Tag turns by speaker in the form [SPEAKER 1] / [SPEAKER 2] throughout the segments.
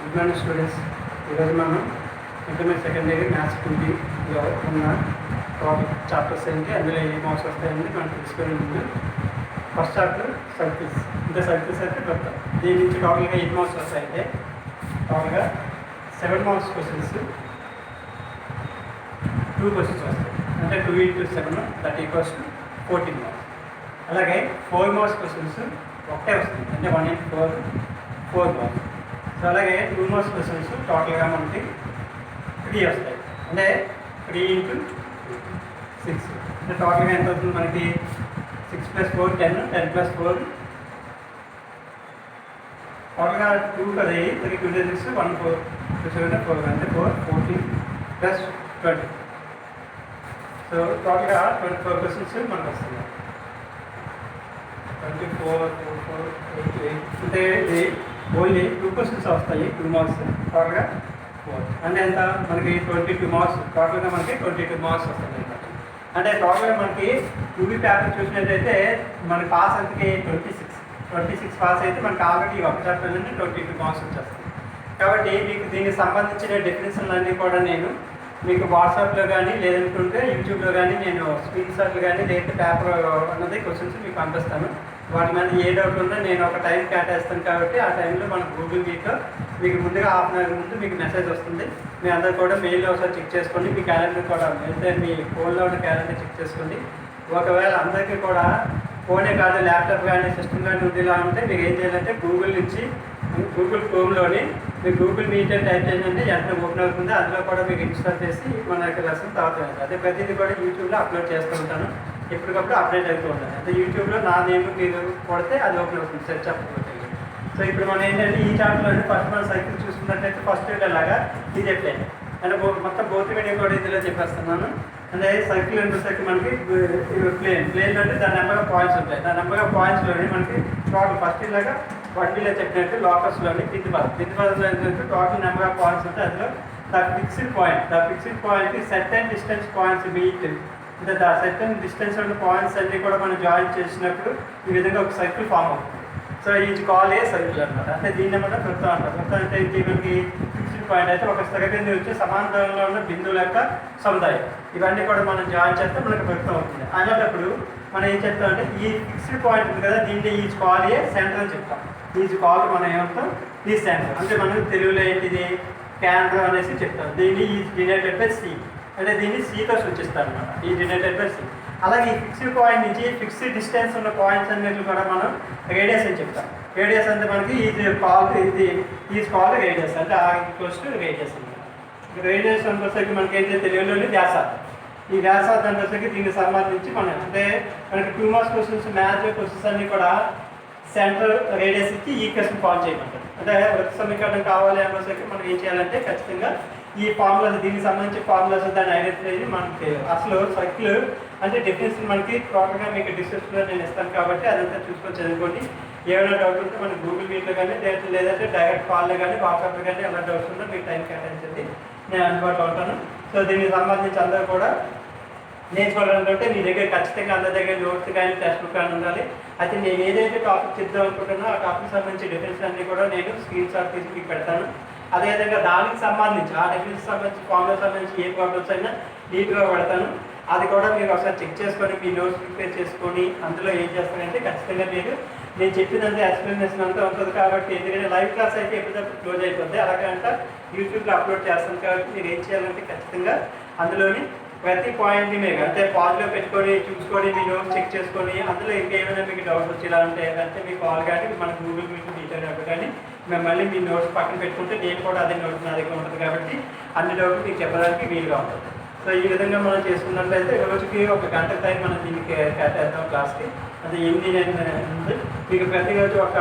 [SPEAKER 1] Good morning students. ఈరోజు మనం intermediate second year maths 2Dలో ఉన్న టాపిక్ చాప్టర్స్ ఏంటి, అందులో ఏ మార్క్స్ వస్తాయని మనం తెలుసుకునే ముందు ఫస్ట్ చాప్టర్ సర్కిల్స్. ఇంకా సర్కిల్స్ అయితే కొత్త. దీని నుంచి టోటల్గా 8 మార్క్స్ వస్తాయంటే టోటల్గా 7 మార్క్స్ క్వశ్చన్స్, 2 క్వశ్చన్స్ వస్తాయి. అంటే 2 × 7 దట్ ఈక్వల్స్ టు 14 మార్క్స్. అలాగే 4 మార్క్స్ క్వశ్చన్స్ ఒకటే వస్తుంది, అంటే 1 × 4 మార్క్స్. సో అలాగే 2 మార్క్స్ క్వశ్చన్స్ టోటల్గా మనకి 3 వస్తాయి, అంటే 3 × 6. అంటే టోటల్గా ఎంత అవుతుంది మనకి? 6 + 4 10, 10 + 4 టోటల్గా 2 కదా, 3 2 6 1 4 2 7 4 అంటే 4 14 + 20. సో టోటల్గా 24 క్వశ్చన్స్ మనకు వస్తుంది. 24 4 4 8 8 అంటే ఇది ఓన్లీ 2 క్వశ్చన్స్ వస్తాయి, 2 మార్క్స్. టోటల్గా 4 అంటే ఎంత మనకి? 22 మార్క్స్. టోటల్గా మనకి 22 మార్క్స్ వస్తాయి. అంటే టోటల్గా మనకి 2B పేపర్ చూసినట్టయితే మనకి పాస్ అంతకి 26 పాస్ అయితే మనకి ఆల్రెడీ ఒక చాప్టర్ నుండి 22 మార్క్స్ వచ్చేస్తాయి. కాబట్టి మీకు దీనికి సంబంధించిన డెఫినేషన్లు అన్నీ కూడా నేను మీకు వాట్సాప్లో కానీ లేదనుకుంటే యూట్యూబ్లో కానీ నేను స్క్రీన్ షాట్లు కానీ లేకపోతే పేపర్ అన్నది క్వశ్చన్స్ మీకు పంపిస్తాను. వాటి మీద ఏ డౌట్ ఉన్నా నేను ఒక టైం కేటాయిస్తాను. కాబట్టి ఆ టైంలో మన గూగుల్ మీట్లో మీకు ముందుగా హాఫ్ అన్ అవర్ ముందు మీకు మెసేజ్ వస్తుంది. మీ అందరూ కూడా మెయిల్లో ఒకసారి చెక్ చేసుకోండి. మీ క్యాలెండర్ కూడా అయితే మీ ఫోన్లో ఉన్న క్యాలెండర్ చెక్ చేసుకోండి. ఒకవేళ అందరికీ కూడా ఫోనే కాదు, ల్యాప్టాప్ కానీ సిస్టమ్ కానీ ఉండేలా ఉంటే మీరు ఏం చేయాలంటే గూగుల్ నుంచి గూగుల్ క్రోమ్లోని మీరు గూగుల్ మీట్ అని టైప్ చేయండి, వెంటనే ఓపెన్ అవుతుంది. అందులో కూడా మీకు ఇన్స్టాల్ చేసి మన యొక్క లెసన్ తర్వాత అదే ప్రతిదీ కూడా యూట్యూబ్లో అప్లోడ్ చేస్తూ ఉంటాను. ఎప్పటికప్పుడు అప్డేట్ అవుతూ ఉంటాను. అంటే యూట్యూబ్లో నా నేమ్ మీరు కొడితే అది ఓపెన్ అవుతుంది, సెర్చ్ అప్లోడ్. సో ఇప్పుడు మనం ఏంటంటే ఈ చాప్టర్లో ఫస్ట్ మనం సైకిల్ చూసుకున్నట్టయితే ఫస్ట్ ఇలాగా ఇది ప్లేన్ అంటే మొత్తం బోత్ మీడియం కూడా ఇందులో చెప్పేస్తున్నాను. అంటే సైకిల్ అంటే సైకిల్ మనకి ప్లేన్ అంటే దాని నెంబర్ ఆఫ్ పాయింట్స్ ఉంటాయి. దాని నెంబర్ ఆఫ్ పాయింట్స్లోని మనకి టోటల్ ఫస్ట్ ఇలాగా 1Dలో చెప్పినట్టు లోకస్లోని కింది పదంలో ఏంటంటే టోటల్ నెంబర్ ఆఫ్ పాయింట్స్ ఉంటాయి. అందులో the fixed point certain distance points meet. అంటే ద సర్టెన్ డిస్టెన్స్ ఉన్న పాయింట్స్ అన్నీ కూడా మనం జాయిన్ చేసినప్పుడు ఈ విధంగా ఒక సైకిల్ ఫామ్ అవుతుంది. సో ఇది కాల్ ఏ సైకిల్ అనమాట. అంటే దీన్ని ఏమంటే వృత్తం అంటారు. వృత్తం అంటే ఇది మనకి ఫిక్స్డ్ పాయింట్ అయితే ఒక స్థిరబిందువు వచ్చి సమాంతరంలో ఉన్న బిందువుల యొక్క సముదాయం. ఇవన్నీ కూడా మనం జాయిన్ చేస్తే మనకు వృత్తం అవుతుంది. అలాంటప్పుడు మనం ఏం చెప్తామంటే ఈ ఫిక్స్డ్ పాయింట్ ఉంది కదా, దీన్ని ఈజ్ కాల్ ఏ సెంటర్ అని చెప్తాం. ఈజ్ కాల్ మనం ఏమంటాం? ఈ సెంటర్ అంటే మనం తెలుగులో ఏంటిది కేంద్రం అనేసి చెప్తాం. దీన్ని ఈజ్ డినోటెడ్ బై సి, అంటే దీన్ని సితో సూచిస్తాం అనమాట. ఈ డినోటెడ్ బై సి. అలాగే ఈ ఫిక్స్డ్ పాయింట్ నుంచి ఫిక్స్డ్ డిస్టెన్స్ ఉన్న పాయింట్స్ అన్నింటిని కూడా మనం రేడియస్ అని చెప్తాం. రేడియస్ అంటే మనకి ఇది కాల్ రేడియస్ అంటే ఈక్వల్స్ టు రేడియస్ అనమాట. రేడియస్ అంతసేపు మనకి ఏంటంటే తెలుగులోని వ్యాసార్థం. ఈ వ్యాసార్థం అంతసేపు దీనికి సంబంధించి మనం అంటే మనకి 2 మార్క్స్ క్వశ్చన్స్ మ్యాథ్స్ క్వశ్చన్స్ అన్నీ కూడా సెంటర్ రేడియస్ ఇచ్చి ఈక్వేషన్ ఫామ్ చేయమంటారు. అంటే వృత్త సమీకరణం కావాలి అనేసరికి మనం ఏం చేయాలంటే ఖచ్చితంగా ఈ ఫార్ములాస్ దీనికి సంబంధించి ఫార్ములాస్ దాన్ని ఐడెంటిఫై చేసి మనకి అసలు సర్కిల్ అంటే డెఫినేషన్ మనకి టోటల్గా మీకు డిస్క్రిప్షన్లో నేను ఇస్తాను. కాబట్టి అదంతా చూసుకొని చదువుకోండి. ఏమైనా డౌట్ ఉంటే మనకి గూగుల్ మీట్లో కానీ లేదంటే డైరెక్ట్ కాల్లో కానీ వాట్సాప్లో కానీ ఎలా డౌట్స్ ఉందో మీకు టైం కేటాయించండి, నేను అందుబాటులో ఉంటాను. సో దీనికి సంబంధించి అందరూ కూడా నేర్చుకోవాలంటే మీ దగ్గర ఖచ్చితంగా అందరి దగ్గర నోట్స్ కానీ టెక్స్ట్ బుక్ కానీ ఉండాలి. అయితే నేను ఏదైతే టాపిక్ చెప్దాం అనుకుంటున్నా ఆ టాపిక్ సంబంధించి డెఫినేషన్ అన్నీ కూడా నేను స్క్రీన్ షాట్ తీసి మీకు పెడతాను. అదేవిధంగా దానికి సంబంధించి ఆ డెఫినేషన్ సంబంధించి ఫార్ములా సంబంధించి ఏ ప్రాబ్లమ్స్ అయినా నీట్గా పెడతాను. అది కూడా మీరు ఒకసారి చెక్ చేసుకొని మీ నోట్స్ ప్రిపేర్ చేసుకొని అందులో ఏం చేస్తారంటే ఖచ్చితంగా నేను చెప్పినంత ఎక్స్ప్లెనేషన్ అంతా ఉంటుంది. కాబట్టి ఎందుకంటే లైవ్ క్లాస్ అయితే ఎప్పటికప్పుడు క్లోజ్ అయిపోద్ది, అలాగంటే యూట్యూబ్లో అప్లోడ్ చేస్తాను. కాబట్టి మీరు ఏం చేయాలంటే ఖచ్చితంగా అందులోని ప్రతి పాయింట్ని మీరు అంటే పాజ్లో పెట్టుకొని చూసుకొని మీ నోట్స్ చెక్ చేసుకొని అందులో ఇంకేమైనా మీకు డౌట్స్ వచ్చేలా ఉంటాయి అంటే మీ కాల్ కానీ మన గూగుల్ మీట్ డీటెయిల్ కానీ మేము మళ్ళీ మీ నోట్స్ పక్కన పెట్టుకుంటే నేను కూడా అదే నోట్స్ నా దగ్గర ఉంటుంది. కాబట్టి అన్ని డౌట్లు మీకు చెప్పడానికి వీలుగా ఉంటుంది. సో ఈ విధంగా మనం చేసుకున్నట్లయితే రోజుకి 1 గంట టైం మనం దీనికి కేటాయిద్దాం క్లాస్కి. అది 8 ఉంది. మీకు ప్రతిరోజు ఒక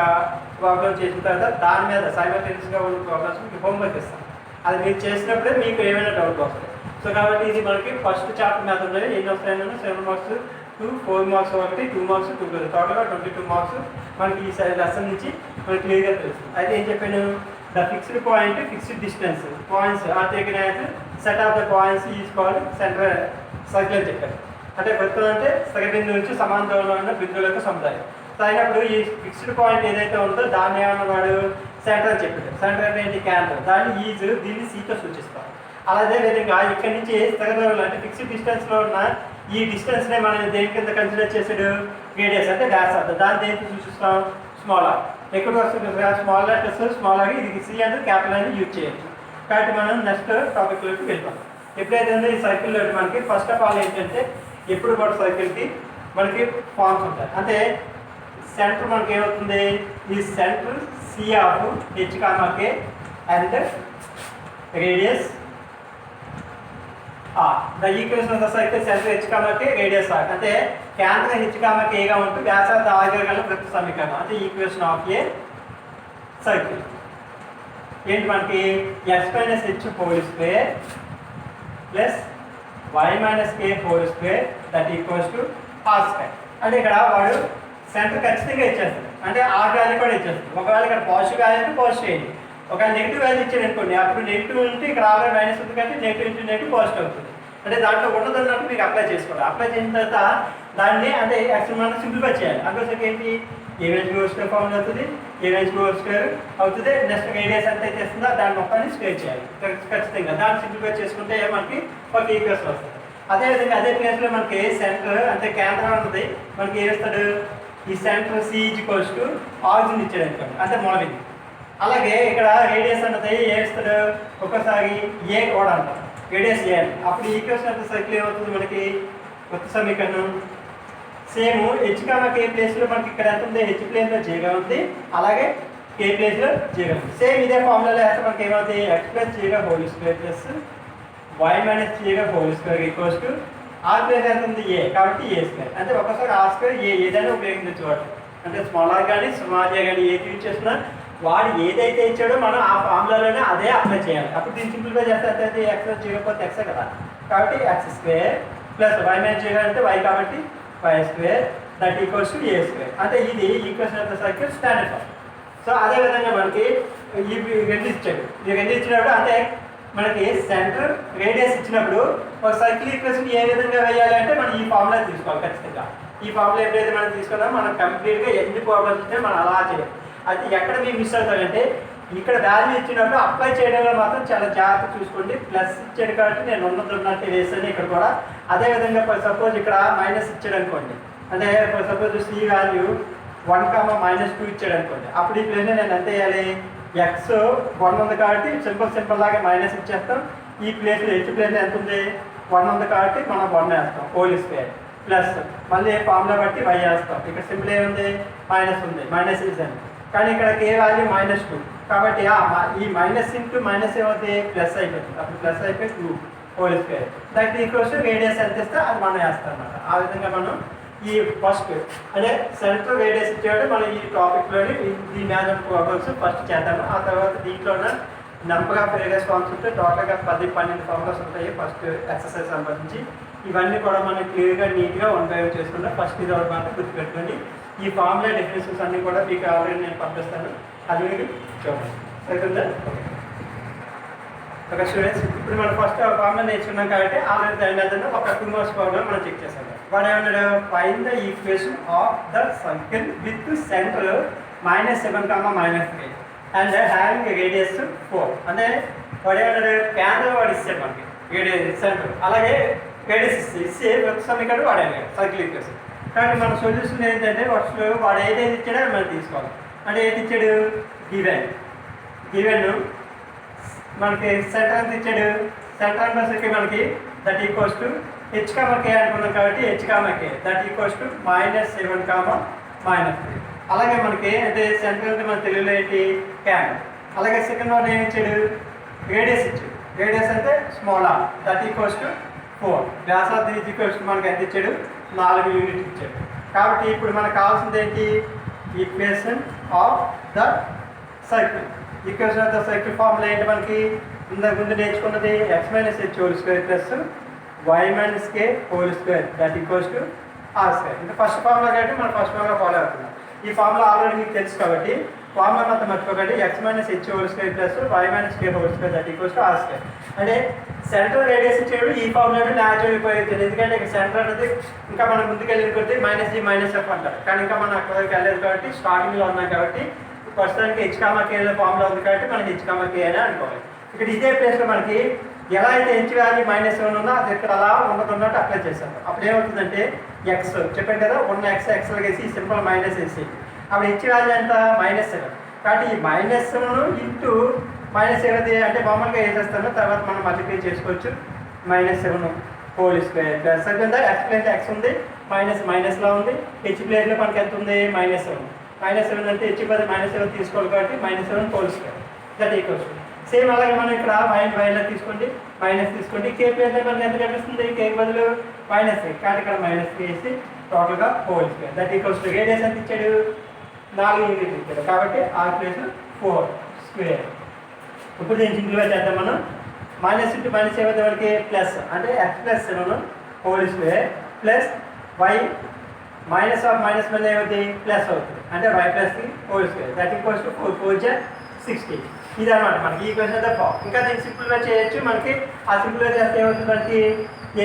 [SPEAKER 1] ప్రాబ్లం చేసిన తర్వాత దాని మీద సైమల్టేనియస్గా ఉన్న ప్రాబ్లమ్స్ మీకు హోంవర్క్ ఇస్తాం. అది మీరు చేసినప్పుడే మీకు ఏమైనా డౌట్ వస్తాయి. సో కాబట్టి ఇది మనకి ఫస్ట్ చాప్టర్ మీద ఉన్నాయి. ఎన్ని వస్తాయన్నా 7 మార్క్స్ 2 4 మార్క్స్ ఒకటి 2 మార్క్స్ 2 టోటల్గా 22 మార్క్స్ మనకి ఈ లెసన్ నుంచి మనకి క్లియర్గా తెలుస్తుంది. అయితే ఏం చెప్పాను? The fixed point fixed distance points are taken as set of the points is called centre circle అని చెప్పారు. అంటే వృత్తం అంటే స్థిరబిందువు నుంచి సమాంతరంలో ఉన్న బిందువులకు సముదాయం. సో అయినప్పుడు ఈ ఫిక్స్డ్ పాయింట్ ఏదైతే ఉందో దాన్ని ఏమన్నవాడు సెంటర్ అని చెప్పారు. సెంటర్ అంటే ఏంటి? కేంద్రం. దాన్ని ఈజ్, దీన్ని సీతో సూచిస్తాం. అలాగే విధంగా ఇక్కడ నుంచి స్థిరదూరంలో అంటే ఫిక్స్డ్ డిస్టెన్స్లో ఉన్న ఈ డిస్టెన్స్నే మనం దేని కింద కన్సిడర్ చేసాడు? రేడియస్ అంటే వ్యాసార్థం. దాన్ని దేనికి సూచిస్తాం? Small R. ఎక్కడ వస్తుంది? స్మాల్ లెటర్స్ స్మాల్ ఆర్, ఇది సి అంటే క్యాపిటల్ అని యూజ్ చేయొచ్చు. కాబట్టి మనం నెక్స్ట్ టాపిక్లోకి వెళ్తాం. ఎప్పుడైతే ఉందో ఈ సర్కిల్లో మనకి ఫస్ట్ ఆఫ్ ఆల్ ఏంటంటే ఎప్పుడు కూడా సర్కిల్కి మనకి ఫార్మ్స్ ఉంటాయి. అంటే సెంటర్ మనకి ఏమవుతుంది? ఈ centre C of H comma K and radius R. The equation of the circle center H comma K radius R. అంటే కేంద్రం హెచ్ కామాకే ఏగా ఉంటూ వ్యాసార్థ ఆర్ గల ప్రతి సమీకరణం. అంటే ఈక్వేషన్ ఆఫ్ ఏ సర్కిల్ ఏంటి మనకి? X minus H whole square plus why minus K whole square that equals to are square. అంటే ఇక్కడ వాడు సెంటర్ ఖచ్చితంగా ఇచ్చేస్తాడు. అంటే ఆర్ వాల్యూ కూడా ఇచ్చేస్తాడు. ఒకవేళ ఇక్కడ పాజిటివ్ వాల్యూ అంటే పాజిటివ్ అయ్యింది, ఒకవేళ నెగిటివ్ వాల్యూ ఇచ్చాడు అనుకోండి, అప్పుడు నెగిటివ్ ఉంటే ఇక్కడ ఆల్రెడీ మైనస్ ఉంది కాబట్టి నెగిటివ్ ఇంటూ నెగిటివ్ పాజిటివ్ అవుతుంది. అంటే దాంట్లో ఉన్నదన్నట్టు మీకు అప్లై చేసుకోవాలి. అప్లై చేసిన తర్వాత దాన్ని అంటే యాక్చువల్ మనం సింప్లిఫై చేయాలి. అందుకోసం ఏంటి? ఏవేజ్ గోల్ స్క్వేర్ ఫార్మ్ అవుతుంది, ఏవేజ్ గోల్ స్క్వేర్ అవుతుంది. నెక్స్ట్ రేడియస్ ఎంత అయితే ఇస్తుందో దాని మొత్తాన్ని స్క్వేర్ చేయాలి ఖచ్చితంగా. దాన్ని సింప్లిఫై చేసుకుంటే మనకి ఒక ఈక్వేషన్ వస్తుంది. అదేవిధంగా అదే ప్లేస్లో మనకి సెంటర్ అంటే కేంద్రం ఉంటుంది. మనకి ఏమిస్తాడు? ఈ centre C equals to origin ఇచ్చాడు అనుకోండి, అంటే మొదటిది. అలాగే ఇక్కడ రేడియస్ అన్నది ఏమిస్తాడు? ఒక్కసారి ఏ కూడా అంటారు, రేడియస్ ఏ అంటే. అప్పుడు ఈక్వేషన్ అంత సర్కిల్ ఏమవుతుంది మనకి? కొత్త సమీకరణం సేమ్ హెచ్ కామా కే ప్లేస్లో మనకి ఇక్కడ ఎంత ఉంది? హెచ్ ప్లేస్లో జేగా ఉంది, అలాగే కే ప్లేస్లో జేగా ఉంది. సేమ్ ఇదే ఫార్ములాలో వేస్తే మనకి ఏమవుతుంది? ఎక్స్ ప్లస్ జేగా whole square plus why minus జేగా whole square equals to R place ఎంత ఉంది? ఏ, కాబట్టి ఏ స్క్వేర్. అంటే ఒకసారి ఆర్ స్క్వేర్ ఏదైనా ఉపయోగించవచ్చు. అంటే స్మాల్ ఆర్ కానీ స్మాల్ ఏ కానీ ఏది యూజ్ చేసినా వాడు ఏదైతే ఇచ్చాడో మనం ఆ ఫార్ములాలోనే అదే అప్లై చేయాలి. అప్పుడు దీన్ని సింప్లిఫై చేస్తే అయితే ఎక్స్ జీరో పోతే ఎక్సే కదా, కాబట్టి x square plus why minus zero అంటే వై కాబట్టి y square that equals to a square. అంటే ఇది equation of the circle standard form. So అదేవిధంగా మనకి ఈ రెండు ఇచ్చాడు. ఈ రెండు ఇచ్చినప్పుడు అంటే మనకి సెంటర్ రేడియస్ ఇచ్చినప్పుడు ఒక సర్కిల్ ఈక్వేషన్ ఏ విధంగా వేయాలి అంటే మనం ఈ ఫార్ములా తీసుకోవాలి ఖచ్చితంగా. ఈ ఫార్ములా ఎప్పుడైతే మనం తీసుకున్నామో మనం కంప్లీట్గా ఎన్ని ప్రాబ్లమ్స్ ఇస్తే మనం అలా చేయాలి. అది ఎక్కడ మీరు మిస్ అవుతారంటే ఇక్కడ వాల్యూ ఇచ్చినప్పుడు అప్లై చేయడంలో మాత్రం చాలా జాగ్రత్త చూసుకోండి. ప్లస్ ఇచ్చాడు కాబట్టి నేను ఉన్నట్టు వేసాను ఇక్కడ కూడా. అదేవిధంగా సపోజ్ ఇక్కడ మైనస్ ఇచ్చాడు అనుకోండి, అంటే సపోజ్ సి వాల్యూ 1,-2 ఇచ్చాడు అనుకోండి, అప్పుడు ఈ ప్లేస్ నేను ఎంత వేయాలి? ఎక్స్ 1 ఉంది కాబట్టి సింపుల్ లాగా మైనస్ ఇచ్చేస్తాం. ఈ ప్లేస్లో హెచ్ ప్లేస్ ఎంత ఉంది? 1 ఉంది కాబట్టి మనం 1 వేస్తాం హోల్ స్క్వేర్ ప్లస్ మళ్ళీ ఫార్ములా బట్టి వై వేస్తాం. ఇక్కడ సింపుల్ ఏముంది? మైనస్ ఉంది, మైనస్ ఇస్ అని. కానీ ఇక్కడ కే వాల్యూ -2 కాబట్టి ఈ మైనస్ ఇంటూ మైనస్ ఏమవుతుంది? ప్లస్ అయిపోతుంది. అప్పుడు ప్లస్ అయిపోయి 2 whole square that equals radius ఎంత ఇస్తే అది మనం వేస్తాం అన్నమాట. ఆ విధంగా మనం ఈ ఫస్ట్ అంటే సెంటర్ రేడియస్ ఇచ్చాడు మనం ఈ టాపిక్లోని ఈ మ్యాథ్ ప్రాబ్లమ్స్ ఫస్ట్ చేద్దాము. ఆ తర్వాత దీంట్లో ఉన్న నెంబర్ ఆఫ్ రేడియస్ ఫార్మ్స్ ఉంటే టోటల్గా 10-12 ఫార్ములాస్ ఉంటాయి ఫస్ట్ ఎక్సర్సైజ్ సంబంధించి. ఇవన్నీ కూడా మనం క్లియర్గా నీట్గా 1 by 1 చేసుకుంటాం. ఫస్ట్ ఇది ఒకటి మాత్రం గుర్తుపెట్టుకోండి. ఈ ఫార్ములా డెఫినేషన్స్ అన్నీ కూడా మీకు ఆల్రెడీ నేను పంపిస్తాను, అది మీరు చూడండి. సరిపోతుందా? ఓకే స్టూడెంట్స్, ఇప్పుడు మనం ఫస్ట్ ఫార్ములా నేర్చుకున్నాం కాబట్టి ఆల్రెడీ దాని మీద ఒక 2 marks ఫార్ములా మనం చెక్ చేసాం. వాడు ఏమన్నాడు? Find the equation of the circle with centre -7, -3 and having radius 4. అంటే వాడు ఏమన్నాడు? కేంద్రం వాడు ఇస్తాడు మనకి రేడియస్ సెంటర్, అలాగే రేడియస్ ఇస్తే ప్రతి సమీకరణం వాడాలి సర్కిల్ ఈక్వేషన్. కానీ మన సొల్యూషన్ ఏంటంటే వాడు ఏదైతే ఇచ్చాడో అది మనం తీసుకోవాలి. అంటే ఏది ఇచ్చాడు? గివెన్ మనకి సెంటర్ ఎంత ఇచ్చాడు? సెంటర్ అంటే మనకి that equals to H comma K అనుకున్నాం కాబట్టి H comma K that equals to -7, -3. అలాగే మనకి అంటే సెంటర్ అంటే మన తెలుగులో ఏంటి? క్యాన్. అలాగే సెకండ్ వన్ ఏమి ఇచ్చాడు? రేడియస్ ఇచ్చాడు. రేడియస్ అంటే small r that equals to 4. వ్యాసార్థం ఈక్వల్స్ టు మనకి ఎంత ఇచ్చాడు? 4 యూనిట్ ఇచ్చాడు. కాబట్టి ఇప్పుడు మనకు కావాల్సింది ఏంటి? Equation of the circle. Equation of the circle formula ఏంటి మనకి? ఇంతకు ముందు నేర్చుకున్నది x - h whole square plus y - k whole square that equals to are square. ఇంకా ఫస్ట్ ఫార్ములా కాబట్టి మనం ఫస్ట్ ఫార్ములా ఫాలో అవుతున్నాం. ఈ ఫార్ములా ఆల్రెడీ మీకు తెలుసు కాబట్టి ఫార్ములా మొత్తం మర్చిపోకండి. x - h whole square plus y - k whole square that equals to are square. అంటే సెంటర్ రేడియస్ ఇచ్చేడు ఈ ఫార్ములా న్యాచురల్ ఉపయోగించాలి. ఎందుకంటే ఇక్కడ సెంటర్ అనేది ఇంకా మనం ముందుకు వెళ్ళిన కొద్దీ -g - f అంటారు. కానీ ఇంకా మనం అక్కడికి వెళ్ళలేదు కాబట్టి స్టార్టింగ్లో ఉన్నాం కాబట్టి ప్రస్తుతానికి హెచ్కామకే ఫార్ములా ఉంది కాబట్టి మనకి హెచ్కామకే అని అనుకోవాలి. ఇక్కడ ఇదే ప్లేస్లో మనకి ఎలా అయితే హెచ్ వాల్యూ -7 ఉందో అది ఇక్కడ అలా ఉన్నట్టు అప్లై చేశాను. అప్పుడు ఏమవుతుందంటే ఎక్స్ చెప్పాను కదా, ఉన్న ఎక్స్ వేసి సింపుల్ మైనస్ వేసి అప్పుడు హెచ్ వాల్యూ ఎంత -7. కాబట్టి ఈ -7 ఇంటూ -7 అంటే మామూలుగా ఏం చేస్తానో తర్వాత మనం మల్టిప్లై చేసుకోవచ్చు. -7 హోల్ స్క్వేర్ ప్లస్ సరిపోయిందా. ఎక్స్ ప్లేస్ ఎక్స్ ఉంది, మైనస్లో ఉంది. హెచ్ ప్లేస్లో మనకి ఎంత ఉంది -7. -7 అంటే హెచ్ పది -7 తీసుకోవాలి కాబట్టి -7 whole square that equals. Same అలాగే మనం ఇక్కడ వైలో తీసుకోండి, మైనస్ తీసుకోండి. కే ప్లేస్లో మనకి ఎంత కనిపిస్తుంది, కే బదులు -3 కాబట్టి ఇక్కడ -3 వేసి టోటల్గా whole square that equals. Radius ఎంత ఇచ్చాడు, 4 యూనిట్లు ఇచ్చాడు కాబట్టి ఆ ప్లేస్ 4 స్క్వేర్. ఇప్పుడు దీన్ని సింప్లిఫై చేద్దాం మనం. -(-) ఏమైతే మనకి ప్లస్ అంటే x+7 whole square plus y -(-) ఏమైతే ప్లస్ అవుతుంది అంటే y+3 whole square that equals to 4 4 60. ఇది అనమాట మనకి ఈ క్వశ్చన్ అయితే ఫామ్. ఇంకా దీన్ని సింప్లిఫై చేయొచ్చు. మనకి ఆ సింప్లిఫై చేస్తే ఏమవుతుంది మనకి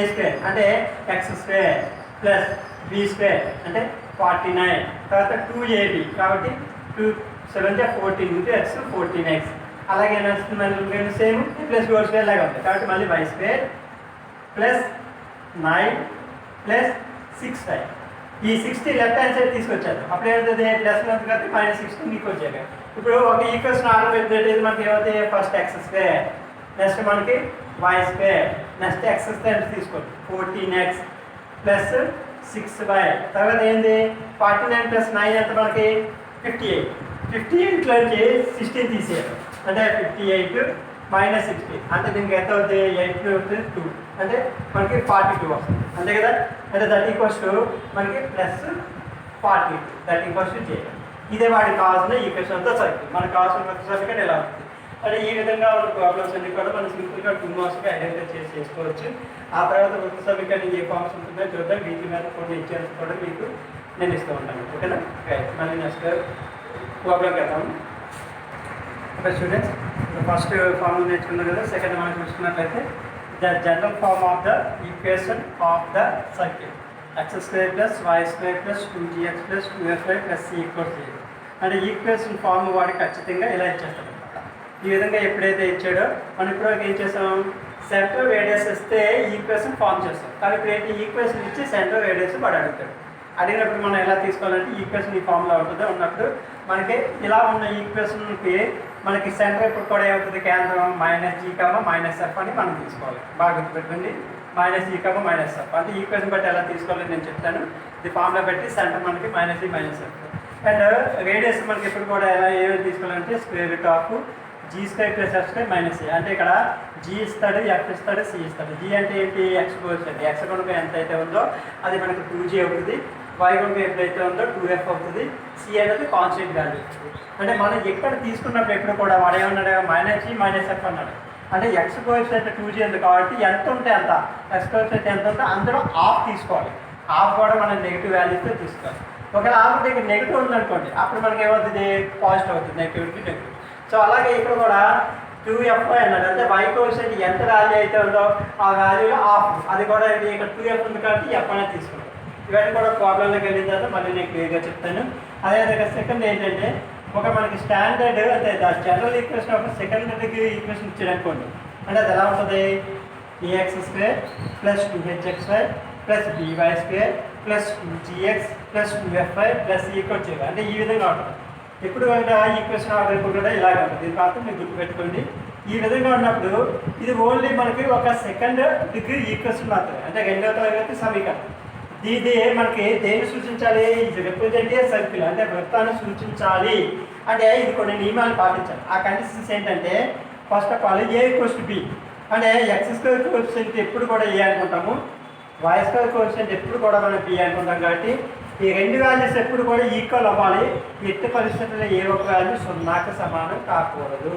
[SPEAKER 1] a² అంటే x² ప్లస్ b² అంటే 49 తర్వాత 2ab కాబట్టి 2 7 14 into x 14x. అలాగే ఏమొస్తుంది సేమ్ ప్లస్ హోల్ స్క్వేర్ లాగా ఉంది కాబట్టి మళ్ళీ y² ప్లస్ 9 ప్లస్ 6y. ఈ 60 లెఫ్ట్ హ్యాండ్ సైడ్ తీసుకొచ్చారు. అప్పుడు ఏమవుతుంది ప్లస్ ఉంది కాబట్టి -16 మీకు వచ్చాయి. ఇప్పుడు ఒక ఈక్వేషన్ ఆర్డర్ పెట్టినట్టయితే మనకి ఏమవుతాయి, ఫస్ట్ x² నెక్స్ట్ మనకి y² నెక్స్ట్ x² తీసుకోండి 14x ప్లస్ 6y తర్వాత ఏంది 49 ప్లస్ 9 ఎంత మనకి 58. 58లోంచి 16 తీసేయాలి అంటే 58 -16 అంటే దీనికి ఎంత అవుతుంది 8 2 అంటే మనకి 42 వస్తుంది అంతే కదా. అంటే దట్ ఈక్వల్స్ టు మనకి ప్లస్ 42 దట్ ఈక్వల్స్ టు చేయాలి. ఇదే వాడికి కావాల్సిన ఈక్వేషన్ అంతా సర్కిల్. మనకు కావాల్సిన ప్రతి సర్కిల్ ఎలా ఉంటుంది అంటే ఈ విధంగా ఉన్న ప్రాబ్లమ్స్ అన్ని కూడా మనం సింపుల్గా 2 మార్క్స్గా ఐడెంటిఫై చేసి చేసుకోవచ్చు. ఆ తర్వాత ప్రతి సర్కిల్ ఏ ఫార్మ్స్ ఉంటుందో చూద్దాం. వీటి మీద కొన్ని ఇచ్చేసి కూడా మీకు నేను ఇస్తూ ఉంటాను. ఓకేనా. మళ్ళీ నెక్స్ట్ ప్రాబ్లం కదా. ఓకే స్టూడెంట్స్, ఫస్ట్ ఫార్ములా నేర్చుకున్నాం కదా. సెకండ్ మనం చూసుకున్నట్లయితే the general form of the equation of the circle x² plus y² plus 2gx plus 2fy plus c equals 0. అంటే ఈక్వేషన్ ఫార్మ్ వాడికి ఖచ్చితంగా ఇలా ఇచ్చేస్తాడు అనమాట. ఈ విధంగా ఎప్పుడైతే ఇచ్చాడో మనం ఇప్పుడు ఏం చేస్తాం, సెంటర్ రేడియస్ ఇస్తే ఈక్వేషన్ ఫార్మ్ చేస్తాం. కానీ ఇప్పుడు ఏంటి ఈక్వేషన్ ఇచ్చి సెంటర్ రేడియస్ వాడు అడుగుతాడు. అడిగినప్పుడు మనం ఎలా తీసుకోవాలంటే ఈక్వేషన్ ఈ ఫార్మ్లో ఉంటుందో ఉన్నప్పుడు మనకి ఇలా ఉన్న ఈక్వేషన్కి మనకి సెంటర్ ఇప్పుడు కూడా ఏమవుతుంది కేంద్రం -g, -f అని మనం తీసుకోవాలి. బాగా గుర్తుపెట్టుకోండి, -e, -f అంటే ఈక్వేషన్ బట్టి ఎలా తీసుకోవాలని నేను చెప్తాను. ఇది ఫార్ములా పెట్టి సెంటర్ మనకి -e, -f అండ్ రేడియస్ మనకి ఇప్పుడు కూడా ఎలా ఏమైనా తీసుకోవాలంటే √g² + f² -a అంటే ఇక్కడ g ఇస్తాడు, f ఇస్తాడు, c ఇస్తాడు. g అంటే ఏంటి x కోఎఫిషియంట్. x కనుక ఎంత అయితే ఉందో అది మనకి 2g అవుతుంది, y కనుక ఎప్పుడైతే ఉందో 2f అవుతుంది, c అనేది కాన్స్టెంట్ వాల్యూ. అంటే మనం ఎక్కడ తీసుకున్నప్పుడు ఎప్పుడు కూడా వాడు ఏమన్నాడు -g, -f అన్నాడు. అంటే x కోఎఫిషియంట్ 2g ఉంది కాబట్టి ఎంత ఉంటే అంత x కోఎఫిషియంట్ ఎంత ఉంటే అందులో హాఫ్ తీసుకోవాలి. హాఫ్ కూడా మనం నెగిటివ్ వాల్యూస్తో తీసుకోవాలి. ఒకవేళ హాఫ్ దగ్గర నెగిటివ్ ఉందనుకోండి అప్పుడు మనకి ఏమవుతుంది పాజిటివ్ అవుతుంది, నెగిటివ్. సో అలాగే ఇక్కడ కూడా 2fy అన్నాడు. అంటే y కోఎఫిషియంట్ ఎంత వాల్యూ అయితే ఉందో ఆ వాల్యూలో హాఫ్, అది కూడా ఇక్కడ 2f ఉంది కాబట్టి f అనేది తీసుకుంటాం. ఇవన్నీ కూడా ప్రాబ్లంలోకి వెళ్ళిన తర్వాత మళ్ళీ నేను క్లియర్గా చెప్తాను. అదేవిధంగా సెకండ్ ఏంటంటే ఒక మనకి స్టాండర్డ్ అంటే జనరల్ ఈక్వేషన్ ఒక సెకండ్ డిగ్రీ ఈక్వేషన్ ఇచ్చాడు అనుకోండి. అంటే అది ఎలా ఉంటుంది ax² plus 2hxy plus by² plus 2gx plus 2fy plus equal చేయాలి. అంటే ఈ విధంగా ఉంటుంది. ఎప్పుడు ఈక్వేషన్ ఆర్డర్ కూడా ఇలాగే ఉంటుంది. ఇది కాకుండా మీరు గుర్తుపెట్టుకోండి. ఈ విధంగా ఉన్నప్పుడు ఇది ఓన్లీ మనకి ఒక సెకండ్ డిగ్రీ ఈక్వేషన్ మాత్రమే, అంటే రెండవ తరగతి సమీకరణం. ఇది మనకి దేన్ని సూచించాలి, ఇది రిప్రజెంట్ ఏ సర్కిల్ అంటే వృత్తాన్ని సూచించాలి. అంటే ఇది కొన్ని నియమాలు పాటించాలి. ఆ కండిషన్స్ ఏంటంటే first of all a = b అంటే x² కోఎఫిషియంట్ ఎప్పుడు కూడా a అనుకుంటాము, y² కోఎఫిషియంట్ ఎప్పుడు కూడా మనం b అనుకుంటాం. కాబట్టి ఈ రెండు వాల్యూస్ ఎప్పుడు కూడా ఈక్వల్ అవ్వాలి. ఎట్టి పరిస్థితుల్లో ఏ ఒక్క వాల్యూ 0కి సమానం కాకూడదు.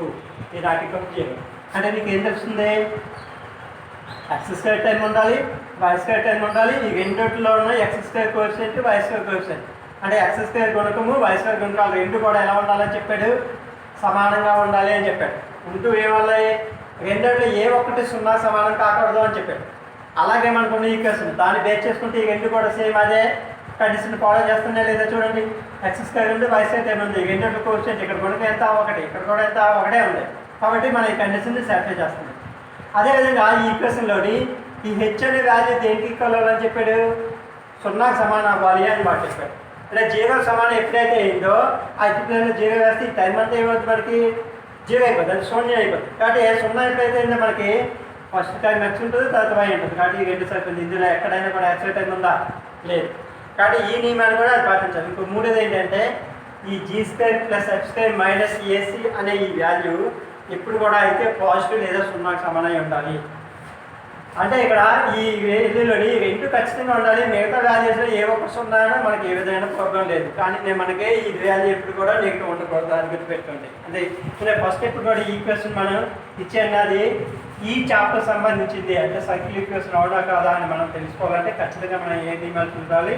[SPEAKER 1] ఈ నాటికం చేయడం అంటే నీకు ఏం తెలుస్తుంది, x² టైం ఉండాలి, y² టైం ఉండాలి. ఈ రెండిట్లో ఉన్న x² కోఎఫిషియంట్, y² కోఎఫిషియంట్ అంటే x² గుణకము y² గుణకాలు రెండు కూడా ఎలా ఉండాలని చెప్పాడు, సమానంగా ఉండాలి అని చెప్పాడు. ఉంటూ ఏమన్నా రెండిట్లో ఏ ఒక్కటి 0 సమానం కాకూడదు అని చెప్పాడు. అలాగే మనకున్న ఈక్వేషన్ దాన్ని బేస్ చేసుకుంటే ఈ రెండు కూడా సేమ్ అదే కండిషన్ ఫాలో చేస్తున్నా లేదా చూడండి. ఎక్స్ స్క్వేర్ ఉంది, వై స్క్వేర్ టైం ఉంది. రెండింటి కోఎఫిషియంట్ ఇక్కడ కూడా ఎంత ఒకటి, ఇక్కడ కూడా ఎంత ఒకటే ఉంది. కాబట్టి మన ఈ కండిషన్ని సాటిస్ఫై చేస్తుంది. అదేవిధంగా ఈ ఈక్వేషన్లోని ఈ హెచ్ అనే వాల్యూ దేనికి ఈక్వల్ అని చెప్పాడు, 0కి సమానం అవ్వాలి అని మాట చెప్పాడు. అంటే 0 సమానం ఎప్పుడైతే అయిందో ఆ ఎక్స్ప్రెషన్ 0 వేస్తే ఈ టైం అంతా ఏమవుతుంది, మనకి 0 అయిపోతుంది, అది శూన్యం అయిపోతుంది. కాబట్టి 0 ఎప్పుడైతే అయిందో మనకి ఫస్ట్ టైం ఎక్స్ ఉంటుంది, తర్వాత వై ఉంటుంది. కాబట్టి ఈ రెండు సరిపోయింది. ఇందులో ఎక్కడైనా కూడా యాక్చువల్ టైం ఉందా, లేదు. కాబట్టి ఈ నియమాన్ని కూడా అది పాటించాలి. ఇంకో మూడోది ఏంటంటే ఈ g square plus f square minus a c అనే ఈ వాల్యూ ఎప్పుడు కూడా అయితే పాజిటివ్ లేదా 0కి సమానమై ఉండాలి. అంటే ఇక్కడ ఈ వాల్యూలోని రెండు ఖచ్చితంగా ఉండాలి. మిగతా వాల్యూస్లో ఏ ఒక్క 0 మనకి ఏ విధమైన ప్రాబ్లం లేదు. కానీ మనకి ఈ వాల్యూ ఎప్పుడు కూడా నెగిటివ్ ఉండకూడదు, అది గుర్తుపెట్టుకోండి. అంటే ఫస్ట్ ఎప్పుడు కూడా ఈ ఈక్వేషన్ మనం ఇచ్చేది ఈ చాప్టర్ సంబంధించింది. అంటే సర్కిల్ ఈక్వేషన్ అవునా కాదా అని మనం తెలుసుకోవాలంటే ఖచ్చితంగా మనం ఏ నియమాలు చూడాలి.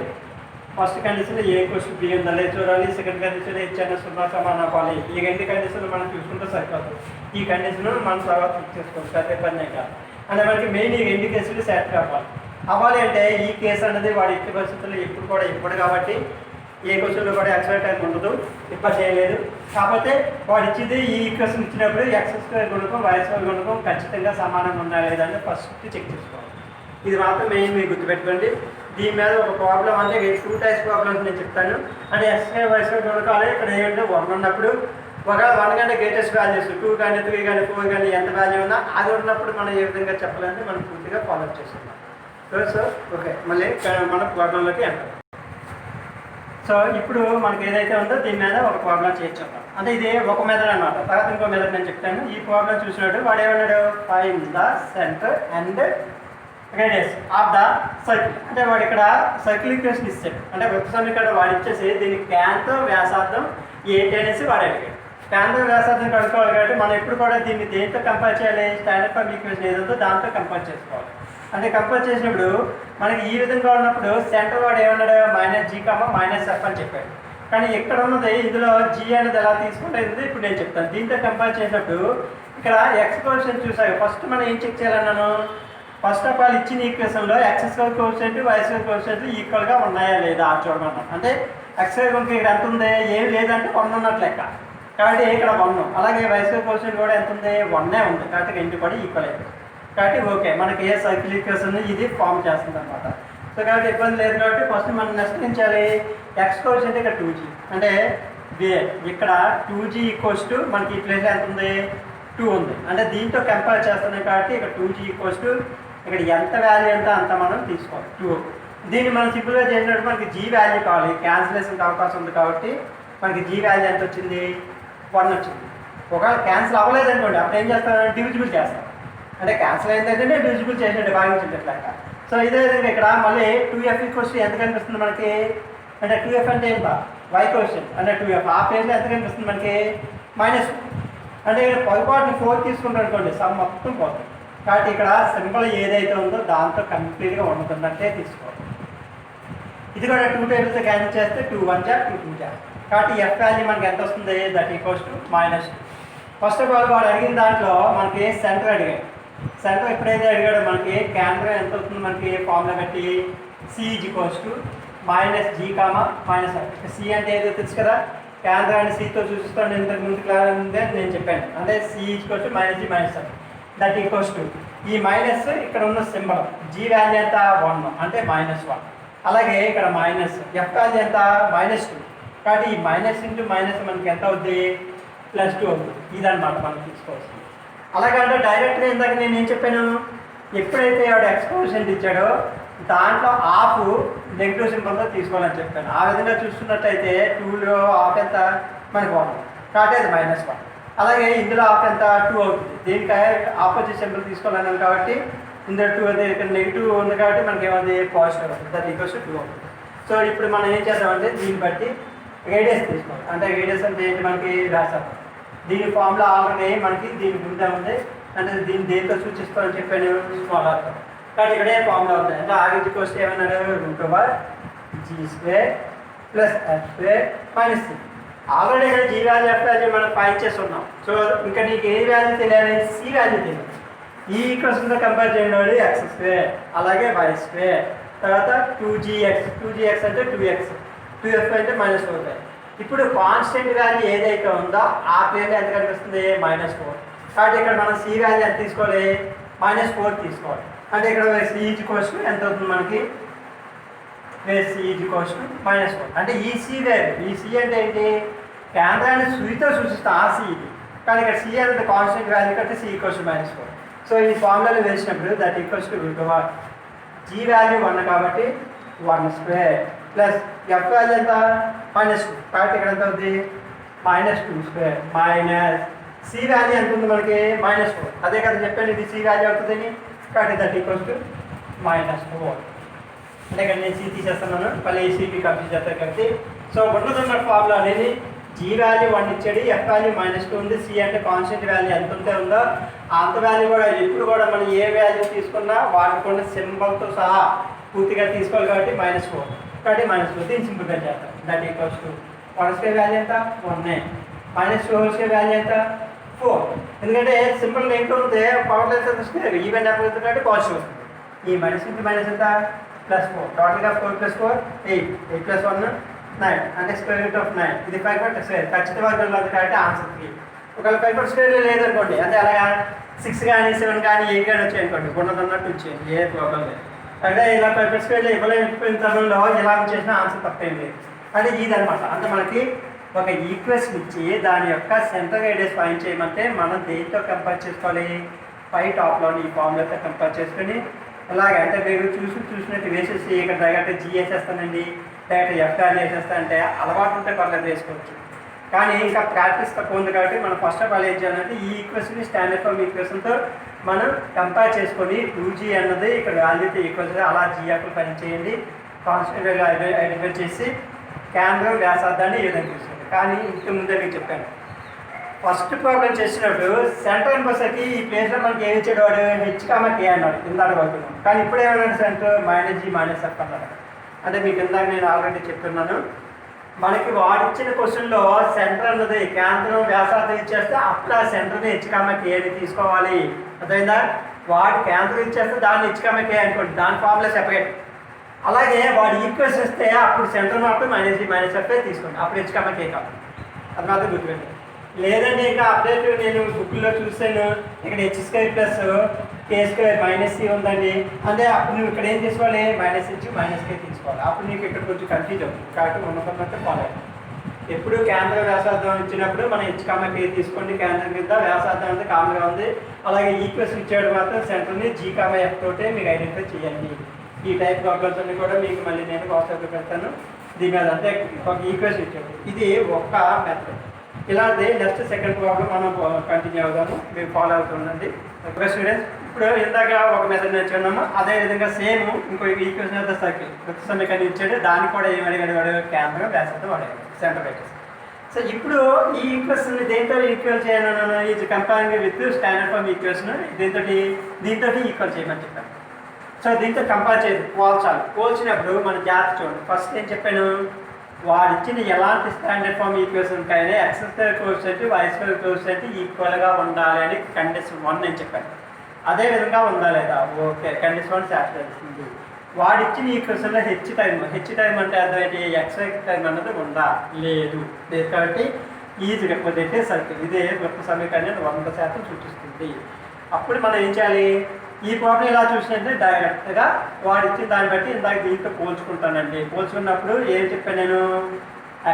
[SPEAKER 1] ఫస్ట్ కండిషన్ ఏ క్వశ్చన్ బి ఉందా లేదు చూడాలి. సెకండ్ కండిషన్ హెచ్ అనేది 0 సమానం అవ్వాలి. ఈ రెండు కండిషన్లు మనం చూసుకుంటే సరిపోదు. ఈ కండిషన్ మనం తర్వాత ఫిక్స్ చేసుకోవచ్చు, అదే పనే కాదు. అంటే మనకి మెయిన్ ఈ రెండు కేసులు సెట్ అవ్వాలి అంటే ఈ కేసు అనేది వాడి ఎట్టి పరిస్థితుల్లో ఎప్పుడు కూడా ఇవ్వడు. కాబట్టి ఏ క్వశ్చన్లో కూడా ఎక్స్ట్రా టైం ఉండదు, ఇబ్బంది చేయలేదు. కాకపోతే వాడు ఇచ్చింది ఈ ఈక్వేషన్ ఇచ్చినప్పుడు ఎక్స్ స్క్వేర్ గుణకం వై స్క్వేర్ గుణకం ఖచ్చితంగా సమానంగా ఉందా లేదని ఫస్ట్ చెక్ చేసుకోవాలి. ఇది మాత్రం మెయిన్ మీరు గుర్తుపెట్టుకోండి. దీని మీద ఒక ప్రాబ్లం అంటే 2 టైప్స్ ప్రాబ్లమ్స్ నేను చెప్తాను. అంటే ఎక్స్ స్క్వేర్ వై స్క్వేర్ గుణకాలు ఇక్కడ ఏంటంటే 1 ఉన్నప్పుడు ఒకవేళ 1 కంటే గ్రేటెస్ట్ వాల్యూస్ 2 కానీ 3 కానీ 4 కానీ ఎంత వాల్యూ ఉన్నా అది ఉన్నప్పుడు మనం ఏ విధంగా చెప్పాలంటే మనం పూర్తిగా ఫాలో చేస్తున్నాం. సో ఓకే, మళ్ళీ మన ప్రాబ్లంలోకి వెళ్తాం. సో ఇప్పుడు మనకి ఏదైతే ఉందో దీని మీద ఒక ప్రాబ్లం చేయించాం. అంటే ఇది ఒక మెథడ్ అనమాట. తర్వాత ఇంకో మెథడ్ నేను చెప్తాను. ఈ ప్రాబ్లం చూసినట్టు వాడు ఏమన్నాడు, find the centre and radius of the circle. అంటే వాడు ఇక్కడ సర్కిల్ ఈక్వేషన్ ఇస్తాడు. అంటే వృత్త సమీకరణ వాడు ఇచ్చేసి దీనికి క్యాంతో వ్యాసార్థం ఏంటి అనేసి వాడు అడిగాడు. క్యాంతో వ్యాసార్థం కనుక్కోవాలి. కాబట్టి మనం ఎప్పుడు కూడా దీన్ని దేంతో కంపేర్ చేయాలి, స్టాండర్డ్ ఫార్మ్ ఈక్వేషన్ ఏదో దాంతో కంపేర్ చేసుకోవాలి. అంటే కంపేర్ చేసినప్పుడు మనకి ఈ విధంగా ఉన్నప్పుడు సెంటర్ వాడు ఏమన్నాడు, -g, -f అని చెప్పాడు. కానీ ఇక్కడ ఉన్నది ఇందులో g అనేది ఎలా తీసుకుంటుంది ఇప్పుడు నేను చెప్తాను. దీంతో కంపేర్ చేసినప్పుడు ఇక్కడ ఎక్స్ కోఎఫిషియంట్ చూసాక ఫస్ట్ మనం ఏం చెక్ చేయాలన్నాను, ఫస్ట్ ఆఫ్ ఆల్ ఇచ్చిన ఈక్వేషన్లో x square coefficient y square coefficient ఈక్వల్గా ఉన్నాయా లేదా చూడమన్నాం. అంటే ఎక్స్ స్క్వేర్ కోఎఫిషియంట్ ఇక్కడ ఎంత ఉంది, ఏం లేదంటే 1 ఉన్నట్లు లెక్క. కాబట్టి ఇక్కడ 1. అలాగే వై స్క్వేర్ కోఎఫిషియంట్ కూడా ఎంత ఉంది, 1 ఉంది. కాబట్టి రెండు కూడా ఈక్వల్ అయిపోయింది. కాబట్టి ఓకే, మనకి ఏ సర్కిల్ ఈక్వేషన్ ఇది ఫామ్ చేస్తుంది అనమాట. సో కాబట్టి ఇబ్బంది లేదు. కాబట్టి ఫస్ట్ మనం నెక్స్ట్ ఏం చేయాలి, ఎక్స్ కోఎఫిషియంట్ ఇక్కడ 2g అంటే ఇక్కడ 2g ఈక్వల్స్ టు మనకి ఈ ప్లేస్లో ఎంత ఉంది, 2 ఉంది. అంటే దీంతో కంపేర్ చేస్తున్నాం కాబట్టి ఇక్కడ 2g ఈక్వల్స్ టు ఇక్కడ ఎంత వాల్యూ ఎంత అంత మనం తీసుకోవాలి 2. దీన్ని మనం సింపుల్గా చేసినట్టు మనకి g వాల్యూ కావాలి, క్యాన్సిలేషన్కి అవకాశం ఉంది. కాబట్టి మనకి g వాల్యూ ఎంత వచ్చింది, 1 వచ్చింది. ఒకవేళ క్యాన్సిల్ అవ్వలేదు అనుకోండి, అప్పుడు ఏం చేస్తాం, డివిజిబుల్ చేస్తాం. అంటే క్యాన్సిల్ అయిందంటే డివిజిబుల్ చేసినట్టు భావించినట్లయితే. సో ఇదే విధంగా ఇక్కడ మళ్ళీ 2f ఈక్వల్స్ ఎంత కనిపిస్తుంది మనకి, అంటే 2f అంటే ఎంత, y కోఎఫిషియంట్ అంటే 2f. ఆ ప్లేస్లో ఎంత కనిపిస్తుంది మనకి, -1. అంటే ఇక్కడ పొరపాటుని 4 తీసుకుంటాం అనుకోండి, సమ్ మొత్తం పోతుంది. కాబట్టి ఇక్కడ సింపుల్ ఏదైతే ఉందో దాంతో కంప్లీట్గా ఉంటుందంటే తీసుకోవాలి. ఇది కూడా 2 టేబుల్స్ క్యాన్సిల్ చేస్తే 2 1 2 2. కాబట్టి ఎఫ్ వాల్యూ మనకి ఎంత వస్తుంది, that equals to -2. First of all వాడు అడిగిన దాంట్లో మనకి సెంటర్ అడిగాడు. సెంటర్ ఎప్పుడైతే అడిగాడో మనకి క్యాంటర్ ఎంత అవుతుంది, మనకి ఫార్ములా బట్టి c equals to -g, -f. C అంటే ఏదో తెలుసు కదా, క్యాంటర్ అని సితో చూపిస్తాను. ఇంతకు ముందు క్లాస్ ఉంది నేను చెప్పాను. అంటే c equals to -g, -f. That equals to ఈ మైనస్ ఇక్కడ ఉన్న సింబల్ g వాల్యూ ఎంత 1 అంటే -1. అలాగే ఇక్కడ మైనస్ ఎఫ్ వాల్యూ ఎంత -2. కాబట్టి ఈ మైనస్ ఇంటూ మైనస్ మనకి ఎంత అవుద్ది, +2 అవుతుంది. ఇదన్నమాట మనం తీసుకోవాల్సింది. అలాగంటే డైరెక్ట్గా ఇందాక నేను ఏం చెప్పాను, ఎప్పుడైతే ఆవిడ ఎక్స్ కోఎఫిషియంట్ ఇచ్చాడో దాంట్లో హాఫ్ నెగిటివ్ సింబల్తో తీసుకోవాలని చెప్పాను. ఆ విధంగా చూస్తున్నట్టయితే 2లో హాఫ్ ఎంత మనకి 1, కాబట్టి అది -1. అలాగే ఇందులో హాఫ్ ఎంత 2 అవుతుంది. దీనికి ఆపోజిట్ సింబల్ తీసుకోవాలన్నాను కాబట్టి ఇందులో 2 అయితే ఇక్కడ నెగిటివ్ ఉంది కాబట్టి మనకి ఏమైంది, పాజిటివ్ అవుతుంది. దట్ ఈక్వల్స్ టు 2 అవుతుంది. సో ఇప్పుడు మనం ఏం చేద్దామంటే దీన్ని బట్టి రేడియస్ తీసుకోవాలి. అంటే రేడియస్ అంటే ఏంటి, మనకి వ్యాసార్థం. దీని ఫార్ములా ఆల్రెడీ మనకి దీని ముందే ఉంది. అంటే దీన్ని దేంతో సూచిస్తామని చెప్పాను, స్మాల్ ఆర్. కాబట్టి ఇక్కడే ఫార్ములా ఉంది. అంటే ఆగికి వస్తే ఏమన్నారు, √g² + f² - c. ఆల్రెడీ ఇక్కడ g వాల్యూ f వాల్యూ మనం ఫైండ్ చేసి ఉన్నాం. సో ఇంకా నీకు ఏ వాల్యూ తెలియాలి, c వాల్యూ తెలియాలి. ఈ ఈక్వేషన్తో కంపేర్ చేయండి, x² అలాగే y² తర్వాత 2gx అంటే 2f అంటే -4. ఇప్పుడు కాన్స్టెంట్ వాల్యూ ఏదైతే ఉందో ఆ ప్లేన్లో ఎంత కనిపిస్తుంది -4. కాబట్టి ఇక్కడ మనం c వాల్యూ ఎంత తీసుకోవాలి, -4 తీసుకోవాలి. అంటే ఇక్కడ c ఎంత అవుతుంది మనకి, c -4. అంటే ఈ c వేరు, ఈ c అంటే ఏంటి, కేంద్రాన్ని సుయితో సూచిస్తాం ఆ c ఇది. కానీ ఇక్కడ c అనేది కాన్స్టెంట్ వాల్యూ కంటే c -4. సో ఈ ఫార్ములాలో వేసినప్పుడు that equals to g value 1 కాబట్టి 1² ప్లస్ f వాల్యూ ఎంత -2 కాబట్టి ఇక్కడ ఎంత అవుతుంది -2² మైనస్ c వాల్యూ ఎంత ఉంది మనకి -4. అదే కదా చెప్పాను ఇది c వాల్యూ అవుతుందని. కాబట్టి దట్ ఈక్వల్స్ టు -4. అంటే ఇక్కడ నేను c తీసేస్తున్నాను, మళ్ళీ cకి కంప్లీట్ చేస్తాను కాబట్టి. సో ఉన్నదన్న ఫార్ములా అనేది g వాల్యూ 1 ఇచ్చాడు, f వాల్యూ -2 ఉంది, c అంటే కాన్స్టెంట్ వాల్యూ ఎంత ఉంటే ఉందో అంత వాల్యూ కూడా ఎప్పుడు కూడా మనం ఏ వాల్యూ తీసుకున్నా వాటికున్న సింబల్తో సహా పూర్తిగా తీసుకోవాలి కాబట్టి -4. కాబట్టి -4 దీన్ని సింపుల్గా చేస్తాం. దట్ ఈక్వల్స్ టు 1² వాల్యూ ఎంత 1 -2² వాల్యూ ఎంత 4. ఎందుకంటే సింపుల్ ఏంటో ఉంది పవర్ లెన్స్ తీసుకున్నారు ఈవెన్ నెంబర్ అవుతుంది కాబట్టి పాజిటివ్ వస్తుంది. ఈ మైనస్ ఇంటూ మైనస్ ఎంత +4, టోటల్గా 4 + 4 8, 8 + 1 9 అంటే √9. ఇది 5/2 ఖచ్చిత వర్గంలో ఉంది కాబట్టి ఆన్సర్ 3. ఒకవేళ 5/2 లేదనుకోండి, అంటే అలాగా 6 కానీ 7 కానీ 8 కానీ వచ్చాయనుకోండి, ఉన్నదన్నట్టు వచ్చేయండి, ఏ ప్రాబ్లం లేదు. అంటే ఇలా 5/2 ఇవ్వలేకపోయిన తరుణంలో ఇలా చేసిన ఆన్సర్ తప్పేం లేదు. అంటే ఇదనమాట. అంటే మనకి ఒక ఈక్వేషన్ ఇచ్చి దాని యొక్క సెంటర్ రేడియస్ ఫైండ్ చేయమంటే మనం దేంతో కంపేర్ చేసుకోవాలి, పై టాప్లోని ఈ ఫార్ములాతో కంపేర్ చేసుకొని అలాగే అంటే మీరు చూసినట్టు వేసేసి ఇక్కడ డైరెక్ట్ g వేసేస్తానండి, డైరెక్ట్ f వాల్యూ వేసేస్తా అంటే అలవాటు ఉంటే పర్లేదు వేసుకోవచ్చు. కానీ ఇంకా ప్రాక్టీస్ తక్కువ ఉంది కాబట్టి మనం ఫస్ట్ ఆఫ్ ఆల్ ఏం చేయాలంటే ఈ ఈక్వేషన్ స్టాండర్డ్ ఫార్మ్ ఈక్వేషన్తో మనం కంపేర్ చేసుకొని 2g అన్నది ఇక్కడ వాల్యూతో ఈక్వల్ అలా gf ఫైండ్ చేయండి. కాన్స్టెంట్ వాల్యూ ఐడెంటిఫై చేసి కేంద్రం వ్యాసార్థాన్ని ఈ విధంగా తీసుకోండి. కానీ ఇంత ముందే మీకు చెప్పాను, ఫస్ట్ ప్రాబ్లం చేసినప్పుడు సెంటర్ అనుకోసరికి ఈ ప్లేస్లో మనకి ఏమి ఇచ్చాడు వాడు h, k అన్నాడు కింద అడగవుతున్నాం. కానీ ఇప్పుడు ఏమన్నాడు సెంటర్ -g -f అన్నాడు. అంటే మీకు ఇందాక నేను ఆల్రెడీ చెప్తున్నాను, మనకి వాడిచ్చిన క్వశ్చన్లో సెంటర్ అన్నది కేంద్రం వ్యాసార్థం ఇచ్చేస్తే అప్పుడు ఆ సెంటర్ని h, k అని తీసుకోవాలి. అర్థమైందా? వాడి కేంద్రం ఇచ్చేస్తే దాన్ని h, k అనుకోండి, దాని ఫార్ములా సెపరేట్. అలాగే వాడు ఈక్వేషన్ ఇస్తే అప్పుడు సెంటర్ మాత్రం -g -f తీసుకోండి, అప్పుడు h, k కాదు. అది మాత్రం గుర్తుపెట్టండి. లేదండి ఇంకా అప్డేట్ నేను బుక్లో చూసాను ఇక్కడ h² + k² -c ఉందండి అంటే అప్పుడు నువ్వు ఇక్కడ ఏం తీసుకోవాలి -h -k తీసుకోవాలి. అప్పుడు నీకు ఇక్కడ కొంచెం కన్ఫ్యూజ్ అవుతుంది. కాబట్టి ఉన్నదంతా ఫాలో అయ్యింది. ఎప్పుడు కేంద్ర వ్యాసార్థం ఇచ్చినప్పుడు మనం h, k తీసుకోండి, కేంద్రం కింద వ్యాసార్థం అంతా కామన్గా ఉంది. అలాగే ఈక్వేషన్ ఇచ్చాడు మాత్రం సెంటర్ని g, f తోటే మీకు ఐడెంటిఫై చేయండి. ఈ టైప్ ప్రాబ్లమ్స్ అన్ని కూడా మీకు మళ్ళీ నేను వాట్సాప్లో పెడతాను. దీని మీద అంటే ఒక ఈక్వేషన్ ఇచ్చాడు, ఇది ఒక్క మెథడ్. ఇలాంటి నెక్స్ట్ సెకండ్ ప్రాబ్లం మనం కంటిన్యూ అవుతాము, మీరు ఫాలో అవుతుండండి. ఓకే స్టూడెంట్స్, ఇప్పుడు ఇందాక ఒక మెథడ్ నేర్చుకున్నాము, అదేవిధంగా సేమ్ ఇంకో ఈక్వేషన్ అయితే సర్కిల్ వృత్త సమీకరణం ఇచ్చాడు, దానికి కూడా ఏమి అడిగాడు కేంద్రం వ్యాసార్థం అడిగాడు సెంటర్ రేడియస్. సో ఇప్పుడు ఈ ఈక్వేషన్ దేంతో ఈక్వల్ చేయాలన్నాను, ఇది comparing with standard form equation దీంతో ఈక్వల్ చేయమని చెప్పాను. సో దీంతో కంపేర్ చేసి పోల్చినప్పుడు మన జాగ్రత్త చూడండి. ఫస్ట్ ఏం చెప్పాను, వాడిచ్చిన ఎలాంటి స్టాండర్డ్ ఫార్మ్ ఈక్వేషన్ కైనా x² కోఎఫిషియంట్ y² కోఎఫిషియంట్ ఈక్వల్గా ఉండాలి అని కండిషన్ 1 నేను చెప్పాను. అదేవిధంగా ఉందా లేదా, ఓకే కండిషన్ 1 సాటిస్ఫై చేస్తుంది. వాడిచ్చిన ఈక్వేషన్లో హెచ్ టైం అంటే అర్థం ఏంటి, xy టైం అన్నది ఉందా లేదు కాబట్టి ఈజీ లేకపోతే సర్కిల్ ఇదే వృత్త సమీకరణాన్ని 100% సూచిస్తుంది. అప్పుడు మనం ఏం చేయాలి, ఈ ప్రాబ్లం ఇలా చూసినట్టే డైరెక్ట్గా వాడిచ్చిన దాన్ని బట్టి ఇందాక దీంతో పోల్చుకుంటానండి. పోల్చుకున్నప్పుడు ఏం చెప్పాను నేను,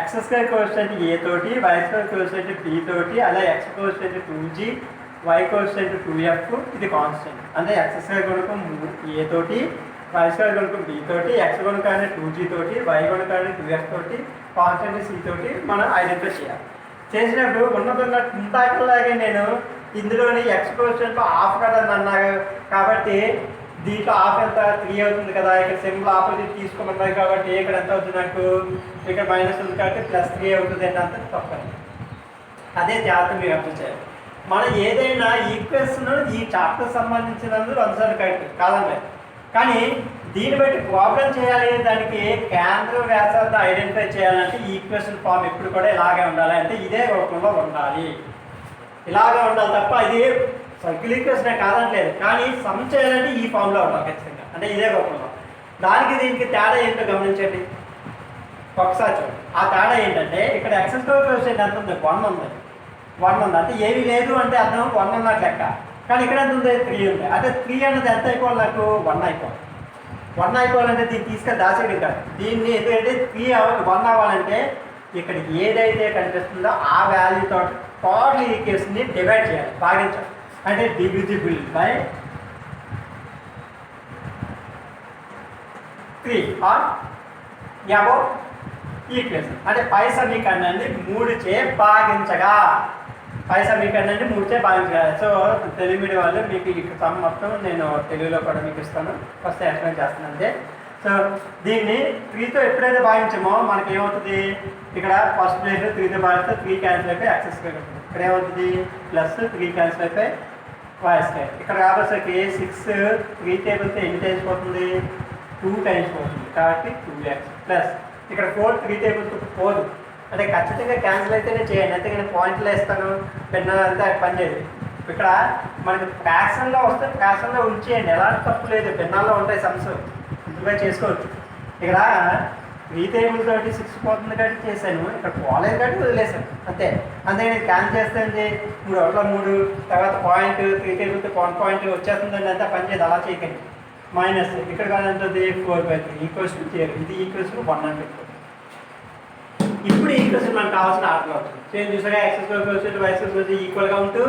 [SPEAKER 1] x² కోఎఫిషియంట్ a తోటి, y² కోఎఫిషియంట్ b తోటి, అలా x coefficient 2g, y coefficient 2f, ఇది కాన్స్టెంట్. అంటే x² గుణకం a తోటి, y² గుణకం b తోటి, x గుణకాన్ని 2g తోటి, y గుణకాన్ని 2f తోటి, కాన్స్టెంట్ c తోటి మనం ఐడెంటిఫై చేయాలి. చేసినప్పుడు ఉన్నదన్నట్టు ఇందాకలాగే నేను ఇందులోని x కోఎఫిషియంట్ హాఫ్ కదా అన్నారు కాబట్టి దీంట్లో హాఫ్ ఎంత 3 అవుతుంది కదా, ఇక్కడ సింపుల్ ఆపోజిట్ తీసుకోమన్నారు కాబట్టి ఇక్కడ ఎంత అవుతుంది నాకు, ఇక్కడ మైనస్ ఉంది కాబట్టి +3 అవుతుంది అంటే అంత తప్పని. అదే జాగ్రత్త మీరు అర్థం చేయాలి. మనం ఏదైనా ఈక్వేషన్ ఈ చాప్టర్ సంబంధించినందుకు అనుసారం కరెక్ట్ కాదండి, కానీ దీన్ని బట్టి ప్రాబ్లం చేయాలి, దానికి కేంద్ర వ్యాసార్థం ఐడెంటిఫై చేయాలంటే ఈ ఈక్వేషన్ ఫామ్ ఎప్పుడు కూడా ఇలాగే ఉండాలి, అంటే ఇదే రూపంలో ఉండాలి, ఇలాగే ఉండాలి తప్ప ఇది సర్కిల్ ఈక్వేషన్ కాదంటలేదు. కానీ సమ్ చేయాలంటే ఈ ఫామ్లో ఉండాలి ఖచ్చితంగా, అంటే ఇదే రూపంలో. దానికి దీనికి తేడా ఏంటో గమనించండి ఒకసారి చూడండి. ఆ తేడా ఏంటంటే ఇక్కడ ఎక్స్ స్క్వేర్ కోఎఫిషియంట్ ఎంత ఉంది? 1 ఉంది. 1 ఉంది అంటే ఏమీ లేదు అంటే అర్థం 1 ఉన్నట్టు లెక్క. కానీ ఇక్కడ ఎంత ఉంది? 3 ఉంది. అంటే 3 అన్నది ఎంత అయిపోవాలి? నాకు 1 అయిపోవాలి. 1 అయిపోవాలంటే దీన్ని తీసుకొని దాచేయడం కాదు. దీన్ని ఎందుకంటే 3 1 అవ్వాలంటే ఇక్కడ ఏదైతే కనిపిస్తుందో ఆ వాల్యూతో టోటల్ ఈక్వేషన్ని డివైడ్ చేయాలి, భాగించాలి. అంటే divisible by 3 or above equation. అంటే పై సమీకరణాన్ని 3 చే భాగించగా, పై సమీకరణాన్ని 3 చే భాగించగా. సో తెలుగు మీడియం వాళ్ళు మీకు ఈ సమ్ మొత్తం నేను తెలుగులో కూడా మీకు ఇస్తాను, ఫస్ట్ ఎక్స్ప్లెయిన్ చేస్తాను అంతే. సో దీన్ని 3తో ఎప్పుడైతే భాగించామో మనకి ఏమవుతుంది? ఇక్కడ ఫస్ట్ ప్లేస్లో 3తో భాగిస్తే 3 క్యాన్సిల్ అయిపోయి ఎక్స్ స్క్వేర్ ఉంటుంది. ఇక్కడ ఏమవుతుంది? ప్లస్ 3 క్యాన్సిల్ అయిపోయి వై స్క్వేర్. ఇక్కడ రాబోసరికి 6 3 టేబుల్తో ఎన్ని టైమ్స్ పోతుంది? 2 టైమ్స్ పోతుంది. కాబట్టి 2x ప్లస్ ఇక్కడ 4 3 టేబుల్తో పోదు. అంటే ఖచ్చితంగా క్యాన్సిల్ అయితేనే చేయండి, అంతేగాని పాయింట్లు వేస్తాను పెన్నులు అంతా పని చేయదు. ఇక్కడ మనకి ఫ్యాషన్లో వస్తే ఫ్యాషన్లో ఉంచేయండి, ఎలాంటి తప్పు లేదు. పెన్నాల్లో ఉంటాయి సమ్స్, ఇంప్రూవ్ చేసుకోవచ్చు. ఇక్కడ 3 టేబుల్ తోటి 6 పోతుంది కాబట్టి చేశాను, ఇక్కడ పోలేదు కాబట్టి వదిలేశాను అంతే. అంతేగాని క్యాన్సిల్ చేస్తే 3 ఒకటిలో 3 తర్వాత పాయింట్ 3 టేబుల్తో 1 పాయింట్ వచ్చేస్తుందండి, అంతా పని చేయదు. అలా చేయకండి. మైనస్ ఇక్కడ కానీ ఉంటుంది 4/3 ఈక్వల్స్ టు 0. ఇది ఈక్వల్స్ టు 1 అని పెట్టుకోండి. ఇప్పుడు ఈక్వేషన్ మనకు కావాల్సిన ఆర్డర్ అవుతుంది. సేమ్ చూసారా? X square coefficient y square coefficient ఈక్వల్గా ఉంటూ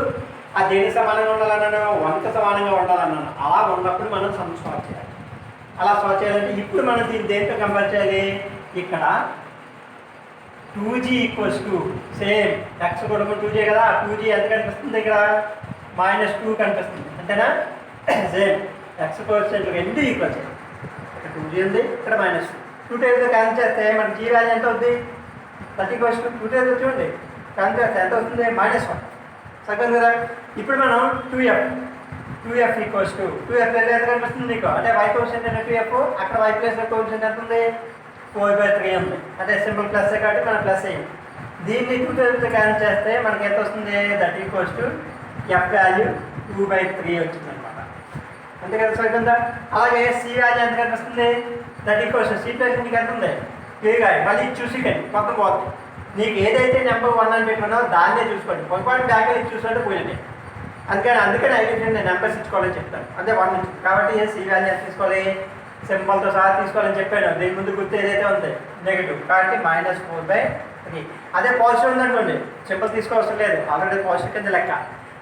[SPEAKER 1] ఆ దేనికి సమానంగా ఉండాలన్నాను? 1కి సమానంగా ఉండాలన్నాను. అలా ఉన్నప్పుడు మనం సమ్ సాల్వ్ చేయాలి. అలా సాల్వ్ చేయాలంటే ఇప్పుడు మనం దీన్ని దేంతో కంపేర్ చేయాలి? ఇక్కడ 2g equals to same X కూడా 2g కదా, 2g ఎంత కనిపిస్తుంది? ఇక్కడ -2 కనిపిస్తుంది అంతేనా? సేమ్ ఎక్స్ కోఎఫిషియంట్ రెండు ఈక్వల్ చేయాలి. ఇక్కడ 2g ఉంది, ఇక్కడ -2 టైమ్స్ క్యాన్సిల్ చేస్తే మనకి g వాల్యూ ఎంత అవుతుంది? 30 2 టైమ్స్ చూడండి క్యాన్సిల్ చేస్తే ఎంత అవుతుంది? -1 సగం కదా. ఇప్పుడు మనం 2f ఈక్వల్స్ టు 2f ఎంత కనిపిస్తుంది నీకు? అంటే y కోఎఫిషియంట్ అంటే 2f, అక్కడ y ప్లస్ కోఎఫిషియంట్ ఎంత ఉంది? 4/3 ఉంది. అంటే సింపుల్ ప్లస్ కాబట్టి మనం ప్లస్ అయ్యింది. దీన్ని 2 టైమ్స్ క్యాన్సిల్ చేస్తే మనకి ఎంత వస్తుంది? That equals to f value 2/3 వచ్చింది అనమాట. అంతే కదా సరిపోతుందా? అలాగే సి వాల్యూ ఎంత కనిపిస్తుంది? దట్ ఈక్వల్స్ సి ప్లస్ నీకు ఎంత ఉంది? క్లియర్గా మళ్ళీ చూసికండి, మొత్తం పోతుంది. నీకు ఏదైతే నెంబర్ 1 అని పెట్టుకున్నావో దాన్నే చూసుకోండి. పొరపాటు బ్యాక్ ఇది చూసుకుంటే పోయింది. అందుకని ఐడెంటిటీ నేను నెంబర్స్ ఇచ్చుకోవాలని చెప్తాను. అంటే 1 నుంచి కాబట్టి సి వాల్యూ ఎంత తీసుకోవాలి? సింపుల్తో సహా తీసుకోవాలని చెప్పాను. దీని ముందు గుర్తు ఏదైతే ఉంది నెగిటివ్ కాబట్టి -4/3. అదే పాజిటివ్ ఉందనుకోండి సింపుల్ తీసుకోవాల్సిన లేదు, ఆల్రెడీ పాజిటివ్ కింద లెక్క.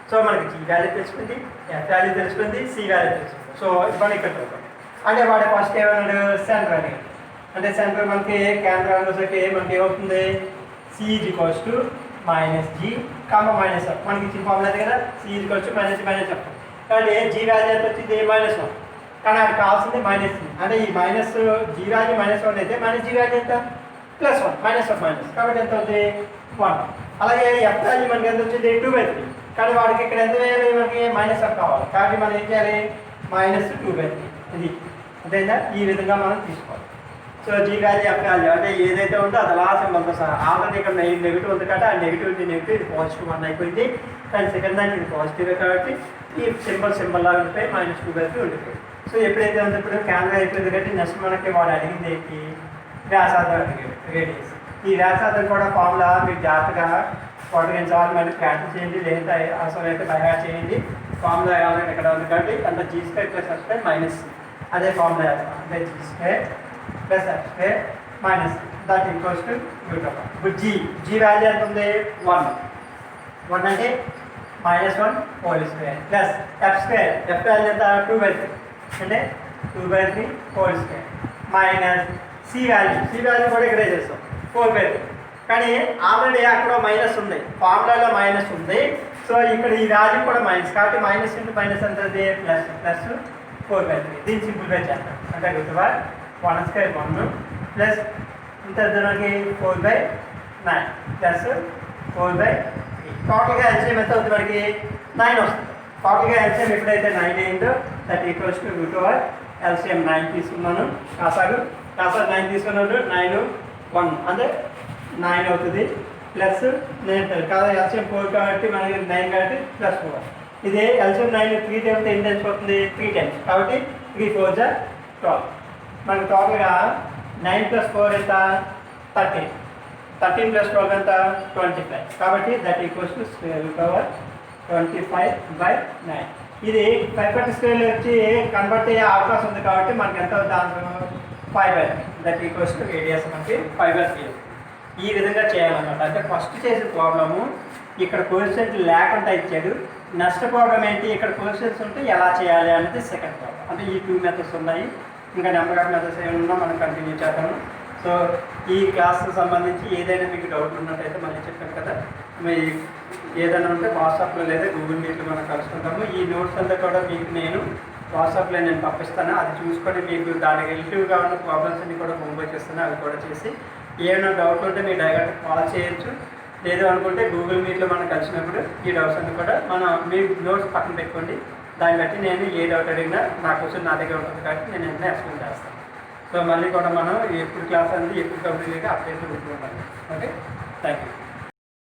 [SPEAKER 1] సో మనకి జీ వాల్యూ తెలుసుకుంది, ఎఫ్ వాల్యూ తెలుసుకుంది, సి వాల్యూ తెలుసుకుంది. సో ఇప్పుడు ఇక్కడ చూద్దాం. అంటే వాడి ఫస్ట్ ఏమన్నాడు? సెంటర్ అని. అంటే సెంటర్ మనకి కేంద్రం వచ్చేసరికి మనకి ఏమవుతుంది? C is equals to -g, -f. మనకి ఇచ్చిన ఫార్ములా అయితే కదా, c is equals to -f. కానీ జీ వాల్యూ ఎంత వచ్చింది? -1. కానీ అది కావాల్సింది -. అంటే ఈ మైనస్ జీ వాల్యూ -1 అయితే -g వాల్యూ ఎంత? +1 -1 కాబట్టి ఎంత అవుతుంది? 1. అలాగే ఎఫ్ వాల్యూ మనకి ఎంత వచ్చింది? 2/3. కానీ వాడికి ఇక్కడ ఎంత వేయాలి? మనకి -f కావాలి కాబట్టి మనం ఏం చేయాలి? -2/3. ఇది అంతేనా? ఈ విధంగా మనం తీసుకోవాలి. So g value f value అంటే ఏదైతే ఉందో అది అలా సింబల్తో సహా. ఆల్రెడీ ఇక్కడ నెగిటివ్ ఉంది కాబట్టి ఆ నెగిటివ్ నెగిటివ్ ఇది +1 అయిపోయింది. కానీ సెకండ్ దానికి ఇది పాజిటివ్ కాబట్టి ఈ సింబల్ లాగా ఉండిపోయి -2/3 ఉండిపోయింది. సో ఎప్పుడైతే ఉంది ఇప్పుడు క్యాన్వా అయిపోయింది కాబట్టి నెక్స్ట్ మనకి వాడు అడిగింది ఏంటి? వ్యాసార్థం అడిగాడు, రేడియస్. ఈ వ్యాసార్థం కూడా ఫార్ములా మీరు జాగ్రత్తగా పొడిగించాలి, మళ్ళీ ప్రాక్టీస్ చేయండి, లేదా అవసరం అయితే బయట చేయండి. ఫార్ములా ఆల్రెడీ ఇక్కడ ఉంది కాబట్టి అంత g² + f² మైనస్ అదే ఫార్ములా వేస్తాం. అంటే g² + f² minus that equals to √. ఇప్పుడు జీ వాల్యూ ఎంత ఉంది? 1 అంటే -1 whole square plus f². F value ఎంత? 2/3 అంటే 2/3 whole square minus c value కూడా ఇక్కడ చేస్తాం 4/3. కానీ ఆల్రెడీ అక్కడ మైనస్ ఉంది, ఫార్ములాలో మైనస్ ఉంది. సో ఇక్కడ ఈ వాల్యూ కూడా మైనస్ కాబట్టి -* ఎంత? ప్లస్ 4/3. దీన్ని సింప్లిఫై చేస్తాం. అంటే గుర్తువా 1² 1 ప్లస్ ఇంత మనకి 4/9 ప్లస్ 4/3. టోటల్గా ఎల్సిఎం ఎంత అవుతుంది? మనకి 9 వస్తుంది. టోటల్గా ఎల్సిఎం ఎప్పుడైతే 9 అయిందో దట్ ఈక్వల్స్ టు √. ఎల్సిఎం 9 తీసుకున్నాను, కాసాగు 9 తీసుకున్నాడు. 9 1 అంటే 9 అవుతుంది. ప్లస్ నేను కాదు ఎల్సిఎం 4 కాబట్టి మనకి 9 కాబట్టి +4. ఇదే ఎల్సిఎం 9 3 టైమ్స్ ఎన్ని టైమ్స్ అవుతుంది? 3 టైమ్స్ కాబట్టి 3 4 12. మనకి టోటల్గా 9 + 4 ఎంత 13, 13 + 12 ఎంత 25. కాబట్టి that equals to square root over 25/9. ఇది పైపట్టి స్క్వేర్ వచ్చి కన్వర్ట్ అయ్యే అవకాశం ఉంది కాబట్టి మనకి ఎంత దాంట్లో 5/3. దట్ ఈక్వల్స్ టు రేడియస్ మనకి 5/3. ఈ విధంగా చేయాలన్నమాట. అంటే ఫస్ట్ చేసే ప్రాబ్లము ఇక్కడ కోఎఫిషియంట్ లేకుండా ఇచ్చాడు. నెక్స్ట్ ప్రాబ్లం ఏంటి, ఇక్కడ కోఎఫిషియంట్స్ ఉంటే ఎలా చేయాలి అనేది సెకండ్ ప్రాబ్లం. అంటే ఈ 2 మెథడ్స్ ఉన్నాయి. ఇంకా నెంబర్ ఆఫ్ మెథడ్స్ ఏమన్నా మనం కంటిన్యూ చేద్దాము. సో ఈ క్లాస్కి సంబంధించి ఏదైనా మీకు డౌట్ ఉన్నట్టయితే మళ్ళీ చెప్పాను కదా, మీ ఏదైనా ఉంటే వాట్సాప్లో లేదా గూగుల్ మీట్లో మనం కలుసుకుంటాము. ఈ నోట్స్ అంతా కూడా మీకు నేను వాట్సాప్లో నేను పంపిస్తాను. అది చూసుకొని మీకు దానికి రిలేటివ్గా ఉన్న ప్రాబ్లమ్స్ అన్ని కూడా హోంవర్క్ చేస్తాను. అవి కూడా చేసి ఏమైనా డౌట్ ఉంటే మీరు డైరెక్ట్ కాల్ చేయొచ్చు. లేదు అనుకుంటే గూగుల్ మీట్లో మనం కలిసినప్పుడు ఈ డౌట్స్ అన్ని కూడా మీ నోట్స్ పక్కన పెట్టుకోండి. దాన్ని బట్టి నేను ఏ డౌట్ అడిగినా నా క్వశ్చన్ నా దగ్గర ఉంటుంది కాబట్టి నేను వెంటనే ఎక్స్ప్లెయిన్ చేస్తాను. సో మళ్ళీ కూడా మనం ఎప్పుడు క్లాస్ అనేది ఎప్పుడు కంప్లీట్గా అప్డేట్ ఉంటున్నాను. Okay, thank you.